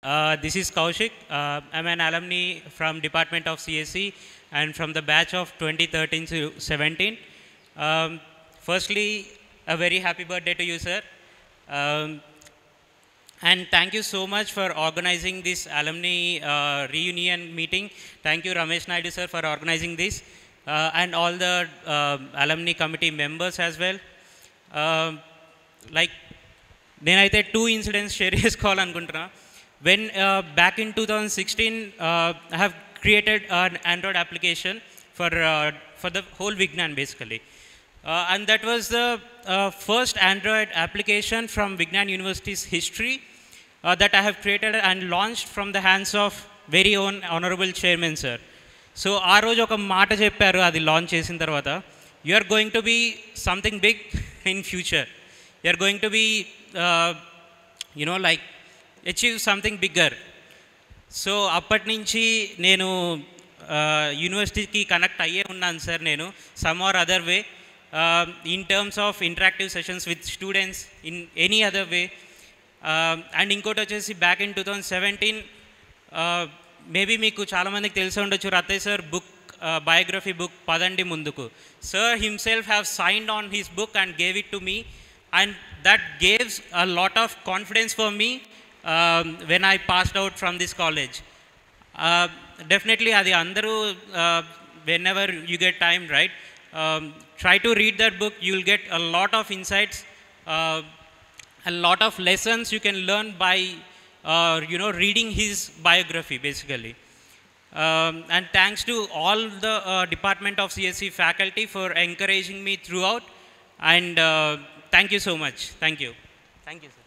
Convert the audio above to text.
This is Kaushik. I'm an alumni from Department of CSE and from the batch of 2013 to 17. Firstly, a very happy birthday to you, sir. Um, and thank you so much for organizing this alumni reunion meeting. Thank you, Ramesh Naidu, sir, for organizing this, and all the alumni committee members as well. Like, నేనైతే two incidents share చేసుకోవాలనుకుంటున్నా when back in 2016 I have created an Android application for the whole Vignan basically, and that was the first Android application from Vignan University's history that I have created and launched from the hands of very own honorable chairman sir. So ఆ రోజు ఒక మాట చెప్పారు అది launch చేసిన తర్వాత, you are going to be something big in future, you are going to be like achieve something bigger. సో అప్పటి నుంచి నేను యూనివర్సిటీకి కనెక్ట్ అయ్యే ఉన్నాను సార్. నేను some or other way in terms of interactive sessions with students in any other way. And ఇంకోటి వచ్చేసి బ్యాక్ ఇన్ 2017 మేబీ మీకు చాలామందికి తెలిసి ఉండొచ్చు, రతేష్ సార్ బుక్ బయోగ్రఫీ బుక్ పదండి ముందుకు, sir himself have signed on his book and gave it to me, and that gives a lot of confidence for me when I passed out from this college. Definitely adi andaru whenever you get time, right, try to read that book. You will get a lot of insights, a lot of lessons you can learn by reading his biography basically. And thanks to all the Department of CSE faculty for encouraging me throughout, and thank you so much. Thank you. Thank you, sir.